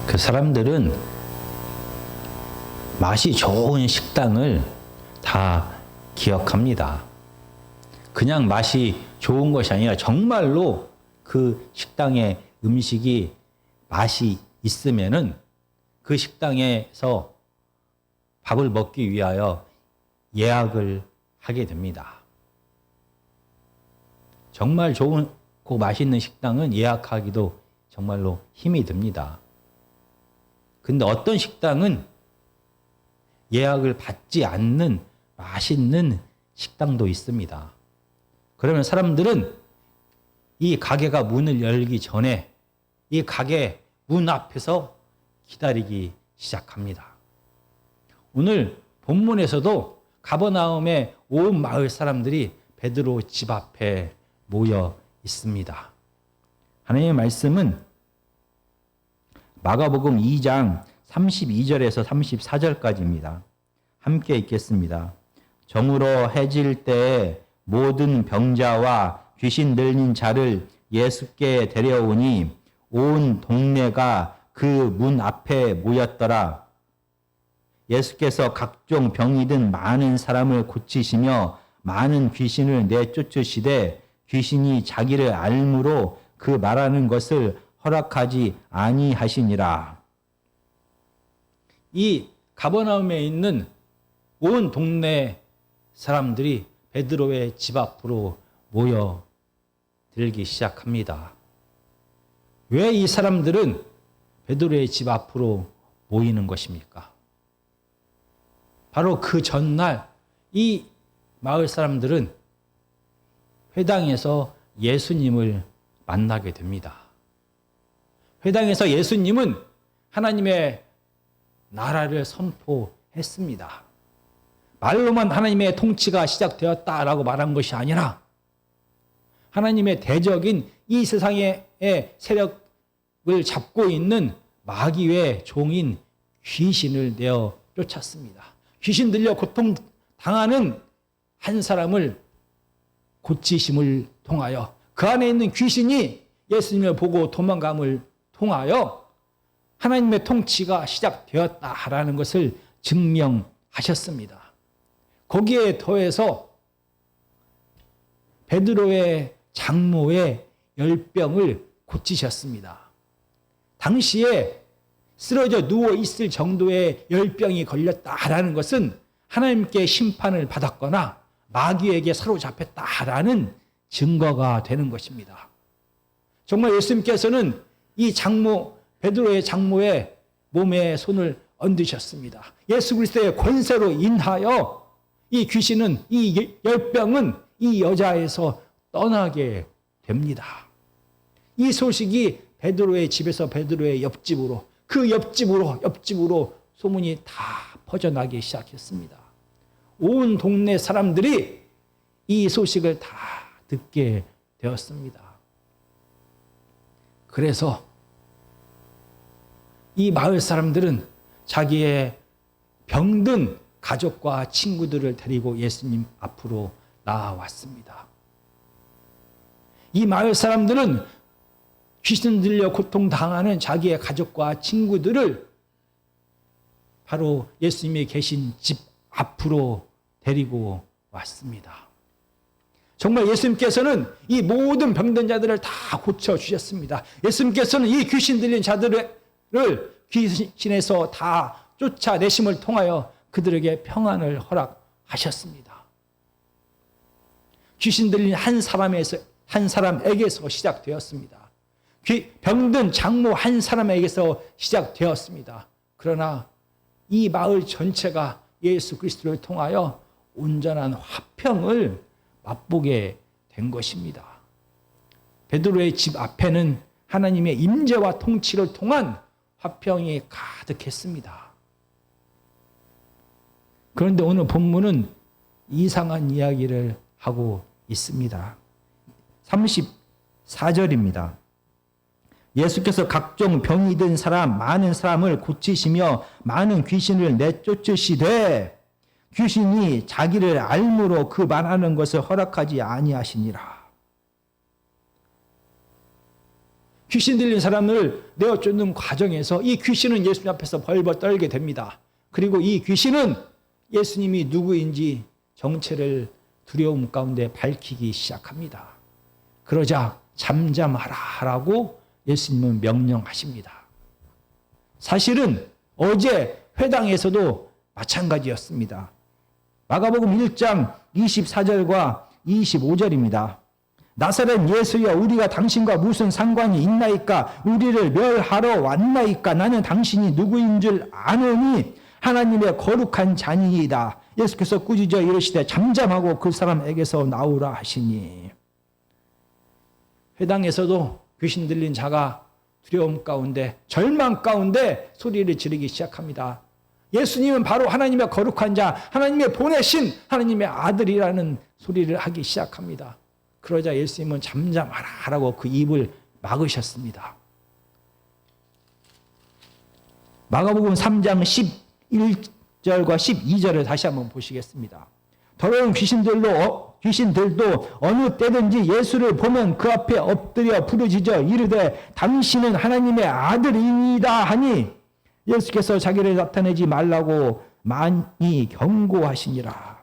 그 사람들은 맛이 좋은 식당을 다 기억합니다. 그냥 맛이 좋은 것이 아니라 정말로 그 식당의 음식이 맛이 있으면은 그 식당에서 밥을 먹기 위하여 예약을 하게 됩니다. 정말 좋고 맛있는 식당은 예약하기도 정말로 힘이 듭니다. 근데 어떤 식당은 예약을 받지 않는 맛있는 식당도 있습니다. 그러면 사람들은 이 가게가 문을 열기 전에 이 가게 문 앞에서 기다리기 시작합니다. 오늘 본문에서도 가버나움의 온 마을 사람들이 베드로 집 앞에 모여 있습니다. 하나님의 말씀은 마가복음 2장 32절에서 34절까지입니다. 함께 읽겠습니다. 정오로 해질 때에 모든 병자와 귀신 들린 자를 예수께 데려오니 온 동네가 그 문 앞에 모였더라. 예수께서 각종 병이 든 많은 사람을 고치시며 많은 귀신을 내쫓으시되 귀신이 자기를 알므로 그 말하는 것을 허락하지 아니하시니라. 이 가버나움에 있는 온 동네 사람들이 베드로의 집 앞으로 모여들기 시작합니다. 왜 이 사람들은 베드로의 집 앞으로 모이는 것입니까? 바로 그 전날 이 마을 사람들은 회당에서 예수님을 만나게 됩니다. 회당에서 예수님은 하나님의 나라를 선포했습니다. 말로만 하나님의 통치가 시작되었다라고 말한 것이 아니라 하나님의 대적인 이 세상의 세력을 잡고 있는 마귀의 종인 귀신을 내어 쫓았습니다. 귀신 들려 고통당하는 한 사람을 고치심을 통하여 그 안에 있는 귀신이 예수님을 보고 도망감을 통하여 하나님의 통치가 시작되었다라는 것을 증명하셨습니다. 거기에 더해서 베드로의 장모의 열병을 고치셨습니다. 당시에 쓰러져 누워 있을 정도의 열병이 걸렸다라는 것은 하나님께 심판을 받았거나 마귀에게 사로잡혔다라는 증거가 되는 것입니다. 정말 예수님께서는 이 베드로의 장모의 몸에 손을 얹으셨습니다. 예수 그리스도의 권세로 인하여 이 귀신은, 이 열병은 이 여자에서 떠나게 됩니다. 이 소식이 베드로의 집에서 베드로의 옆집으로, 그 옆집으로 소문이 다 퍼져나기 시작했습니다. 온 동네 사람들이 이 소식을 다 듣게 되었습니다. 그래서 이 마을 사람들은 자기의 병든 가족과 친구들을 데리고 예수님 앞으로 나아왔습니다. 이 마을 사람들은 귀신 들려 고통당하는 자기의 가족과 친구들을 바로 예수님이 계신 집 앞으로 데리고 왔습니다. 정말 예수님께서는 이 모든 병든 자들을 다 고쳐주셨습니다. 예수님께서는 이 귀신 들린 자들을 귀신에서 다 쫓아내심을 통하여 그들에게 평안을 허락하셨습니다. 귀신 들린 한 사람에게서 시작되었습니다. 병든 장모 한 사람에게서 시작되었습니다. 그러나 이 마을 전체가 예수 그리스도를 통하여 온전한 화평을 맛보게 된 것입니다. 베드로의 집 앞에는 하나님의 임재와 통치를 통한 화평이 가득했습니다. 그런데 오늘 본문은 이상한 이야기를 하고 있습니다. 34절입니다. 예수께서 각종 병이 든 많은 사람을 고치시며 많은 귀신을 내쫓으시되 귀신이 자기를 알므로 그 말하는 것을 허락하지 아니하시니라. 귀신 들린 사람을 내어쫓는 과정에서 이 귀신은 예수님 앞에서 벌벌 떨게 됩니다. 그리고 이 귀신은 예수님이 누구인지 정체를 두려움 가운데 밝히기 시작합니다. 그러자 잠잠하라라고 예수님은 명령하십니다. 사실은 어제 회당에서도 마찬가지였습니다. 마가복음 1장 24절과 25절입니다. 나사렛 예수여, 우리가 당신과 무슨 상관이 있나이까? 우리를 멸하러 왔나이까? 나는 당신이 누구인 줄 아노니 하나님의 거룩한 자니이다. 예수께서 꾸짖어 이르시되 잠잠하고 그 사람에게서 나오라 하시니. 회당에서도 귀신 들린 자가 두려움 가운데, 절망 가운데 소리를 지르기 시작합니다. 예수님은 바로 하나님의 거룩한 자, 하나님의 보내신 하나님의 아들이라는 소리를 하기 시작합니다. 그러자 예수님은 잠잠하라고 그 입을 막으셨습니다. 마가복음 3장 11절과 12절을 다시 한번 보시겠습니다. 더러운 귀신들도 어느 때든지 예수를 보면 그 앞에 엎드려 부르짖어 이르되 당신은 하나님의 아들이니이다 하니 예수께서 자기를 나타내지 말라고 많이 경고하시니라.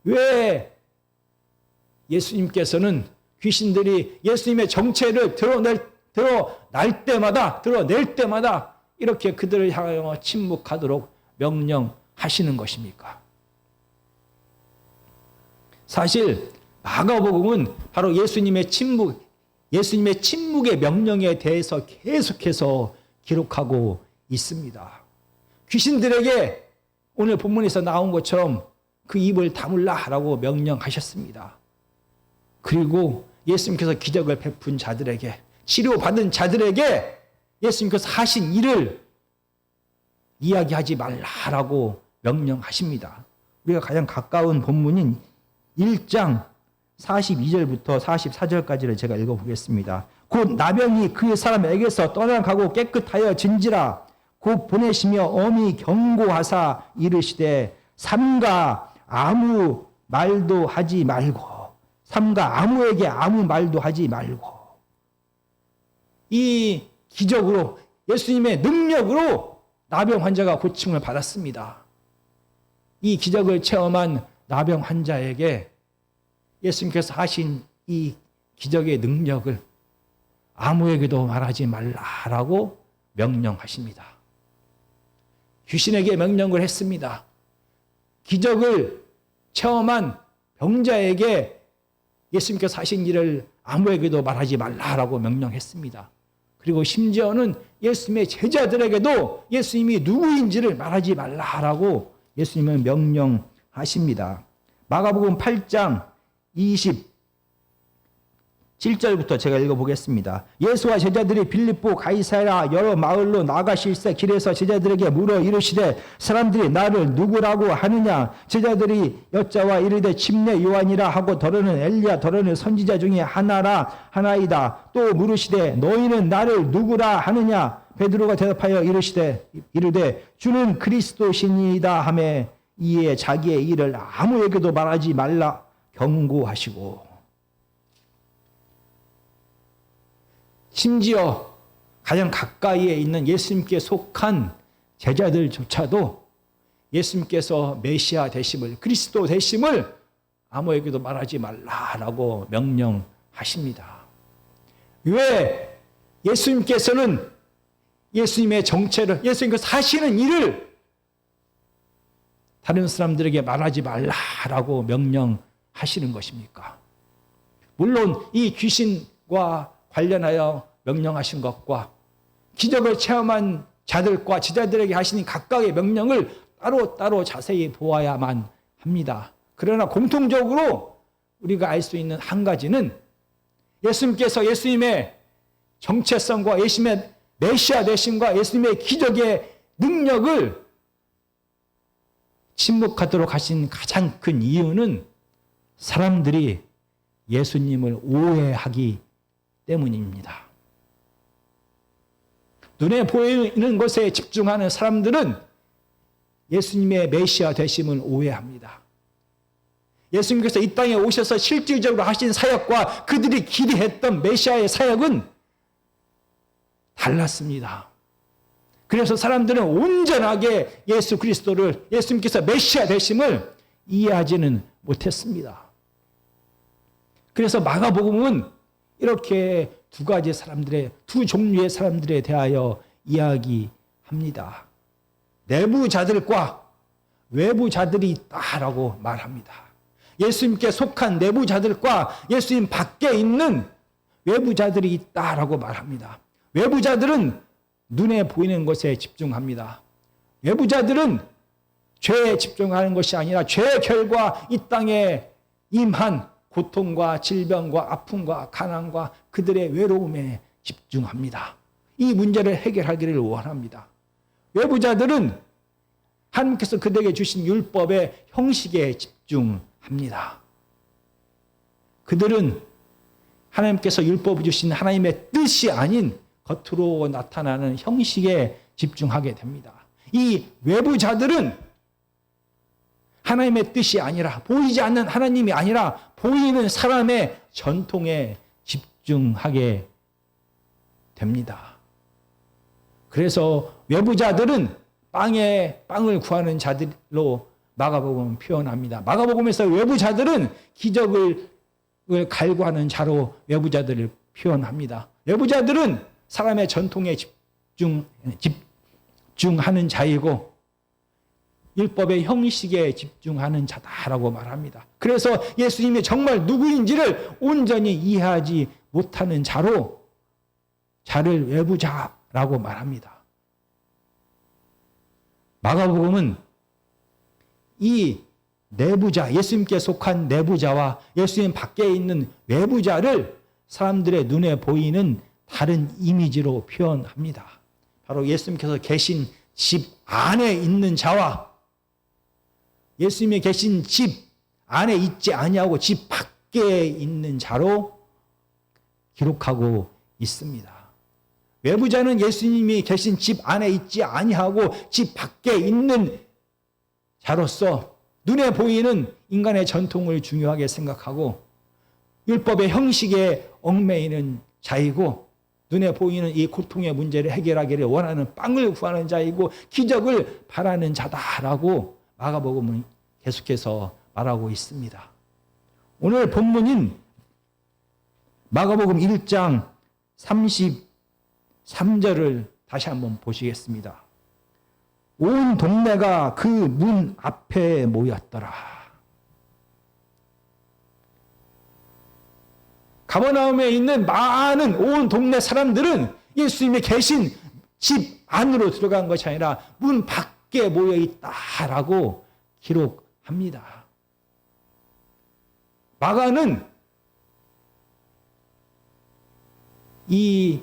왜 예수님께서는 귀신들이 예수님의 정체를 드러낼 때마다 이렇게 그들을 향하여 침묵하도록 명령하시는 것입니까? 사실 마가복음은 바로 예수님의 침묵의 명령에 대해서 계속해서 기록하고 있습니다. 귀신들에게 오늘 본문에서 나온 것처럼 그 입을 다물라라고 명령하셨습니다. 그리고 예수님께서 기적을 베푼 자들에게, 치료받은 자들에게 예수님께서 하신 일을 이야기하지 말라라고 명령하십니다. 우리가 가장 가까운 본문인 1장 42절부터 44절까지를 제가 읽어보겠습니다. 곧 나병이 그 사람에게서 떠나가고 깨끗하여 진지라. 곧 보내시며 엄히 경고하사 이르시되 삼가 아무 말도 하지 말고, 삼가 아무에게 아무 말도 하지 말고. 이 기적으로, 예수님의 능력으로 나병 환자가 고침을 받았습니다. 이 기적을 체험한 나병 환자에게 예수님께서 하신 이 기적의 능력을 아무에게도 말하지 말라라고 명령하십니다. 귀신에게 명령을 했습니다. 기적을 체험한 병자에게 예수님께서 하신 일을 아무에게도 말하지 말라라고 명령했습니다. 그리고 심지어는 예수님의 제자들에게도 예수님이 누구인지를 말하지 말라라고 예수님은 명령하십니다. 마가복음 8장 27절부터 제가 읽어보겠습니다. 예수와 제자들이 빌립보 가이사랴 여러 마을로 나가실새 길에서 제자들에게 물어 이르시되 사람들이 나를 누구라고 하느냐? 제자들이 여짜와 이르되 침례 요한이라 하고 더러는 엘리야 더러는 선지자 중에 하나이다. 또 물으시되 너희는 나를 누구라 하느냐? 베드로가 대답하여 이르되 주는 그리스도시니이다 하매 이에 자기의 일을 아무에게도 말하지 말라 경고하시고, 심지어 가장 가까이에 있는 예수님께 속한 제자들조차도 예수님께서 메시아 되심을, 그리스도 되심을 아무에게도 말하지 말라라고 명령하십니다. 왜 예수님께서는 예수님의 정체를, 예수님께서 하시는 일을 다른 사람들에게 말하지 말라라고 명령하시는 것입니까? 물론 이 귀신과 관련하여 명령하신 것과 기적을 체험한 자들과 제자들에게 하시는 각각의 명령을 따로 자세히 보아야만 합니다. 그러나 공통적으로 우리가 알 수 있는 한 가지는 예수님께서 예수님의 정체성과 예수님의 메시아 되심과 예수님의 기적의 능력을 침묵하도록 하신 가장 큰 이유는 사람들이 예수님을 오해하기 때문입니다. 눈에 보이는 것에 집중하는 사람들은 예수님의 메시아 되심을 오해합니다. 예수님께서 이 땅에 오셔서 실질적으로 하신 사역과 그들이 기대했던 메시아의 사역은 달랐습니다. 그래서 사람들은 온전하게 예수 그리스도를, 예수님께서 메시아 되심을 이해하지는 못했습니다. 그래서 마가복음은 이렇게 두 종류의 사람들에 대하여 이야기합니다. 내부자들과 외부자들이 있다라고 말합니다. 예수님께 속한 내부자들과 예수님 밖에 있는 외부자들이 있다라고 말합니다. 외부자들은 눈에 보이는 것에 집중합니다. 외부자들은 죄에 집중하는 것이 아니라 죄의 결과 이 땅에 임한 고통과 질병과 아픔과 가난과 그들의 외로움에 집중합니다. 이 문제를 해결하기를 원합니다. 외부자들은 하나님께서 그들에게 주신 율법의 형식에 집중합니다. 그들은 하나님께서 율법을 주신 하나님의 뜻이 아닌 겉으로 나타나는 형식에 집중하게 됩니다. 이 외부자들은 하나님의 뜻이 아니라, 보이지 않는 하나님이 아니라 보이는 사람의 전통에 집중하게 됩니다. 그래서 외부자들은 빵을 구하는 자들로 마가복음은 표현합니다. 마가복음에서 외부자들은 기적을 갈구하는 자로 외부자들을 표현합니다. 외부자들은 사람의 전통에 집중하는 자이고 율법의 형식에 집중하는 자다라고 말합니다. 그래서 예수님이 정말 누구인지를 온전히 이해하지 못하는 자를 외부자라고 말합니다. 마가복음은 이 내부자, 예수님께 속한 내부자와 예수님 밖에 있는 외부자를 사람들의 눈에 보이는 다른 이미지로 표현합니다. 바로 예수님께서 계신 집 안에 있는 자와 예수님이 계신 집 안에 있지 아니하고 집 밖에 있는 자로 기록하고 있습니다. 외부자는 예수님이 계신 집 안에 있지 아니하고 집 밖에 있는 자로서 눈에 보이는 인간의 전통을 중요하게 생각하고 율법의 형식에 얽매이는 자이고 눈에 보이는 이 고통의 문제를 해결하기를 원하는 빵을 구하는 자이고 기적을 바라는 자다라고 마가복음은 계속해서 말하고 있습니다. 오늘 본문인 마가복음 1장 33절을 다시 한번 보시겠습니다. 온 동네가 그 문 앞에 모였더라. 가버나움에 있는 많은 온 동네 사람들은 예수님이 계신 집 안으로 들어간 것이 아니라 문 밖에 모여 있다라고 기록합니다. 마가는 이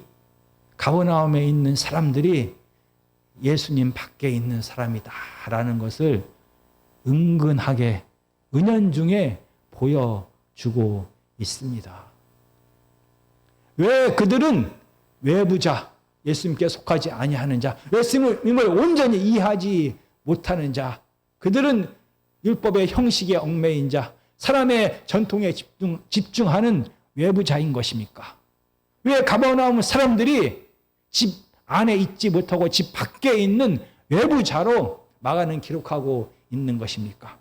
가버나움에 있는 사람들이 예수님 밖에 있는 사람이다라는 것을 은근하게 은연중에 보여주고 있습니다. 왜 그들은 외부자, 예수님께 속하지 아니하는 자, 예수님을 온전히 이해하지 못하는 자, 그들은 율법의 형식에 얽매인 자, 사람의 전통에 집중하는 외부자인 것입니까? 왜 가버나움 사람들이 집 안에 있지 못하고 집 밖에 있는 외부자로 마가는 기록하고 있는 것입니까?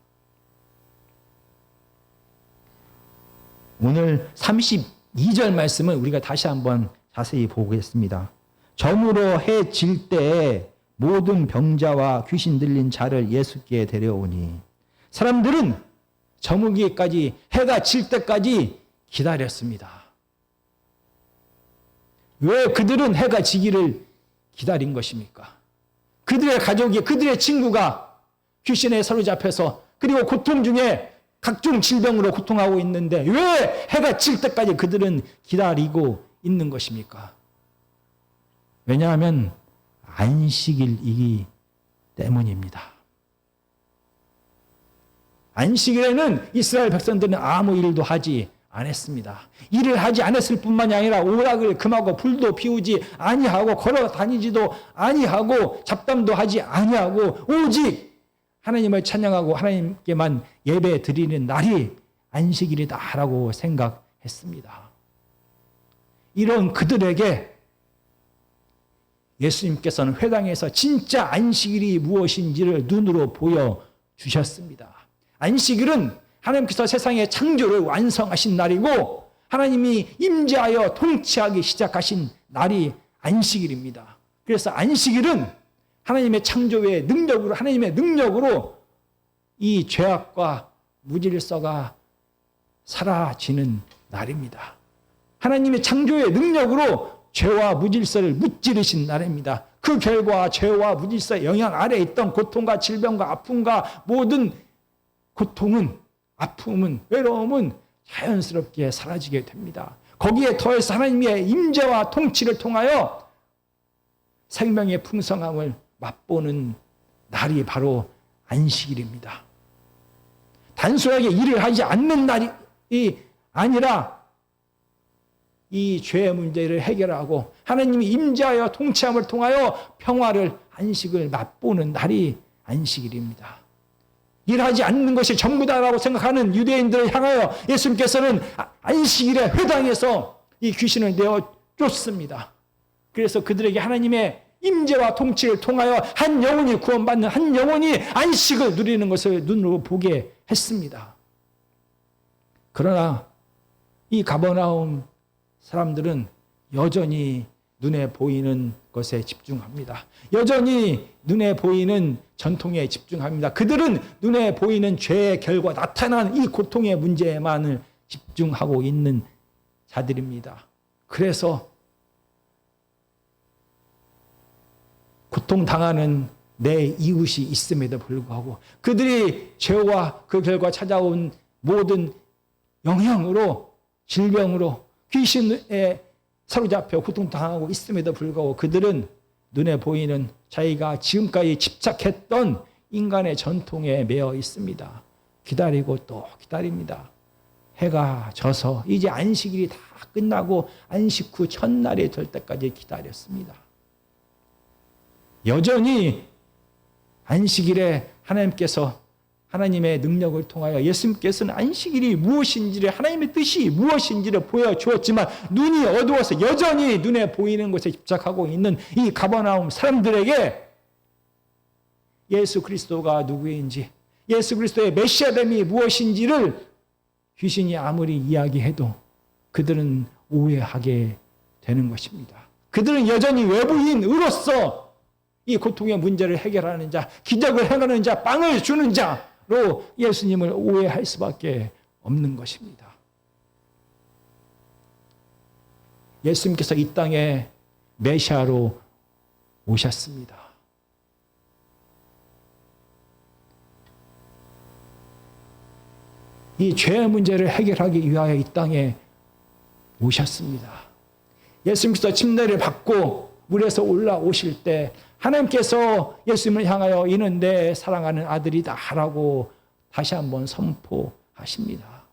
오늘 32절 말씀을 우리가 다시 한번 자세히 보겠습니다. 저물어 해 질 때에 모든 병자와 귀신 들린 자를 예수께 데려오니 사람들은 저물기까지 해가 질 때까지 기다렸습니다. 왜 그들은 해가 지기를 기다린 것입니까? 그들의 가족이, 그들의 친구가 귀신에 사로잡혀서 그리고 고통 중에 각종 질병으로 고통하고 있는데 왜 해가 질 때까지 그들은 기다리고 있는 것입니까? 왜냐하면 안식일이기 때문입니다. 안식일에는 이스라엘 백성들은 아무 일도 하지 않았습니다. 일을 하지 않았을 뿐만이 아니라 오락을 금하고 불도 피우지 아니하고 걸어 다니지도 아니하고 잡담도 하지 아니하고 오직 하나님을 찬양하고 하나님께만 예배 드리는 날이 안식일이다라고 생각했습니다. 이런 그들에게 예수님께서는 회당에서 진짜 안식일이 무엇인지를 눈으로 보여주셨습니다. 안식일은 하나님께서 세상의 창조를 완성하신 날이고 하나님이 임재하여 통치하기 시작하신 날이 안식일입니다. 그래서 안식일은 하나님의 창조의 능력으로, 하나님의 능력으로 이 죄악과 무질서가 사라지는 날입니다. 하나님의 창조의 능력으로 죄와 무질서를 무찌르신 날입니다. 그 결과 죄와 무질서의 영향 아래에 있던 고통과 질병과 아픔과 모든 고통은, 아픔은, 외로움은 자연스럽게 사라지게 됩니다. 거기에 더해서 하나님의 임재와 통치를 통하여 생명의 풍성함을 맛보는 날이 바로 안식일입니다. 단순하게 일을 하지 않는 날이 아니라 이 죄의 문제를 해결하고 하나님이 임재하여 통치함을 통하여 평화를, 안식을 맛보는 날이 안식일입니다. 일하지 않는 것이 전부다라고 생각하는 유대인들을 향하여 예수님께서는 안식일에 회당에서 이 귀신을 내어 쫓습니다. 그래서 그들에게 하나님의 임재와 통치를 통하여 한 영혼이 구원받는, 한 영혼이 안식을 누리는 것을 눈으로 보게 했습니다. 그러나 이 가버나움 사람들은 여전히 눈에 보이는 것에 집중합니다. 여전히 눈에 보이는 전통에 집중합니다. 그들은 눈에 보이는 죄의 결과, 나타난 이 고통의 문제에만 집중하고 있는 자들입니다. 그래서 고통당하는 내 이웃이 있음에도 불구하고 그들이 죄와 그 결과 찾아온 모든 영향으로, 질병으로, 귀신에 사로잡혀 고통당하고 있음에도 불구하고 그들은 눈에 보이는 자기가 지금까지 집착했던 인간의 전통에 매여 있습니다. 기다리고 또 기다립니다. 해가 져서 이제 안식일이 다 끝나고 안식 후 첫날이 될 때까지 기다렸습니다. 여전히 안식일에 하나님께서 하나님의 능력을 통하여 예수님께서는 안식일이 무엇인지를, 하나님의 뜻이 무엇인지를 보여주었지만 눈이 어두워서 여전히 눈에 보이는 것에 집착하고 있는 이 가버나움 사람들에게 예수 그리스도가 누구인지, 예수 그리스도의 메시아됨이 무엇인지를 귀신이 아무리 이야기해도 그들은 오해하게 되는 것입니다. 그들은 여전히 외부인으로서 이 고통의 문제를 해결하는 자, 기적을 행하는 자, 빵을 주는 자로 예수님을 오해할 수밖에 없는 것입니다. 예수님께서 이 땅에 메시아로 오셨습니다. 이 죄의 문제를 해결하기 위하여 이 땅에 오셨습니다. 예수님께서 침례를 받고 물에서 올라오실 때 하나님께서 예수님을 향하여 이는 내 사랑하는 아들이다 라고 다시 한번 선포하십니다.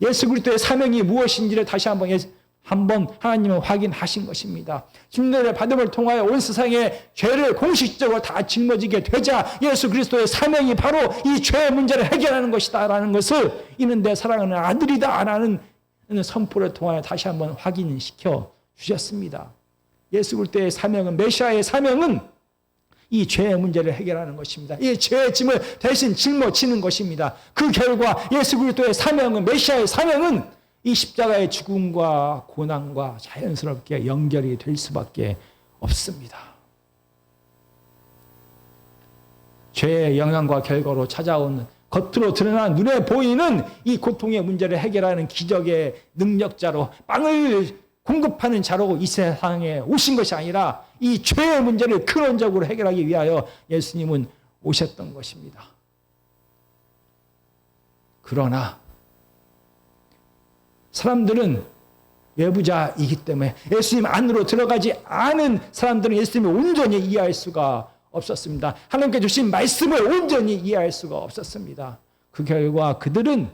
예수 그리스도의 사명이 무엇인지를 다시 한번 하나님은 확인하신 것입니다. 침례를 받음을 통하여 온 세상의 죄를 공식적으로 다 짊어지게 되자 예수 그리스도의 사명이 바로 이 죄의 문제를 해결하는 것이다라는 것을 이는 내 사랑하는 아들이다라는 선포를 통하여 다시 한번 확인시켜 주셨습니다. 예수 그리스도의 사명은, 메시아의 사명은 이 죄의 문제를 해결하는 것입니다. 이 죄의 짐을 대신 짊어지는 것입니다. 그 결과 예수 그리스도의 사명은, 메시아의 사명은 이 십자가의 죽음과 고난과 자연스럽게 연결이 될 수밖에 없습니다. 죄의 영향과 결과로 찾아온 겉으로 드러난 눈에 보이는 이 고통의 문제를 해결하는 기적의 능력자로, 빵을 공급하는 자로 이 세상에 오신 것이 아니라 이 죄의 문제를 근원적으로 해결하기 위하여 예수님은 오셨던 것입니다. 그러나 사람들은 외부자이기 때문에 예수님 안으로 들어가지 않은 사람들은 예수님을 온전히 이해할 수가 없었습니다. 하나님께 주신 말씀을 온전히 이해할 수가 없었습니다. 그 결과 그들은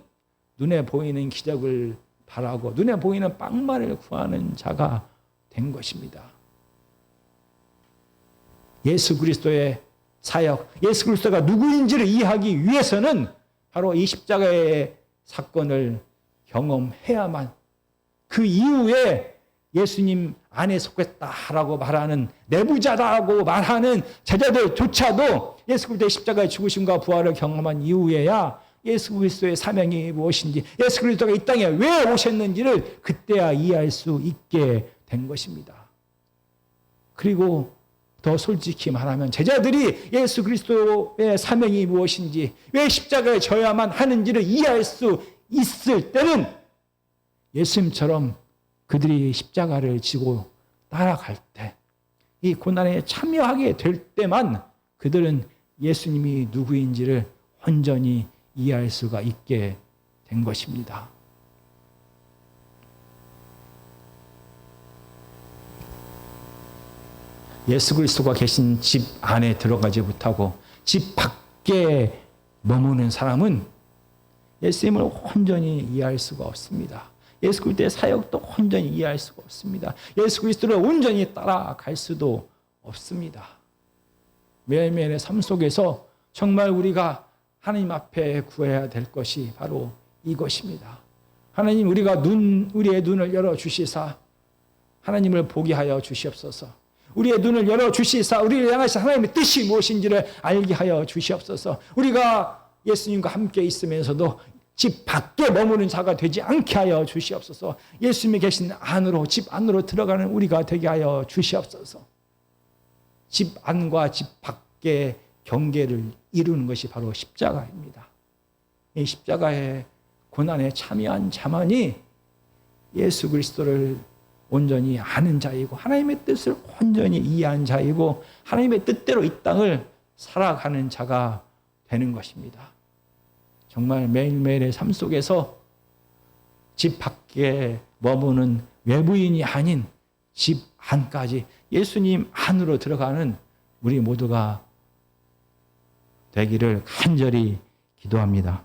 눈에 보이는 기적을 바라고 눈에 보이는 빵만을 구하는 자가 된 것입니다. 예수 그리스도의 사역, 예수 그리스도가 누구인지를 이해하기 위해서는 바로 이 십자가의 사건을 경험해야만, 그 이후에 예수님 안에 속했다라고 말하는 내부자라고 말하는 제자들조차도 예수 그리스도의 십자가의 죽으심과 부활을 경험한 이후에야 예수 그리스도의 사명이 무엇인지, 예수 그리스도가 이 땅에 왜 오셨는지를 그때야 이해할 수 있게 된 것입니다. 그리고 더 솔직히 말하면 제자들이 예수 그리스도의 사명이 무엇인지, 왜 십자가에 져야만 하는지를 이해할 수 있을 때는 예수님처럼 그들이 십자가를 지고 따라갈 때, 이 고난에 참여하게 될 때만 그들은 예수님이 누구인지를 온전히 이해할 수가 있게 된 것입니다. 예수 그리스도가 계신 집 안에 들어가지 못하고 집 밖에 머무는 사람은 예수님을 온전히 이해할 수가 없습니다. 예수 그리스도의 사역도 온전히 이해할 수가 없습니다. 예수 그리스도를 온전히 따라갈 수도 없습니다. 매일매일의 삶 속에서 정말 우리가 하나님 앞에 구해야 될 것이 바로 이것입니다. 하나님, 우리의 눈을 열어주시사 하나님을 보게 하여 주시옵소서. 우리의 눈을 열어주시사 우리를 향하신 하나님의 뜻이 무엇인지를 알게 하여 주시옵소서. 우리가 예수님과 함께 있으면서도 집 밖에 머무는 자가 되지 않게 하여 주시옵소서. 예수님이 계신 안으로, 집 안으로 들어가는 우리가 되게 하여 주시옵소서. 집 안과 집 밖의 경계를 이루는 것이 바로 십자가입니다. 이 십자가의 고난에 참여한 자만이 예수 그리스도를 온전히 아는 자이고 하나님의 뜻을 온전히 이해한 자이고 하나님의 뜻대로 이 땅을 살아가는 자가 되는 것입니다. 정말 매일매일의 삶 속에서 집 밖에 머무는 외부인이 아닌 집 안까지 예수님 안으로 들어가는 우리 모두가 되기를 간절히 기도합니다.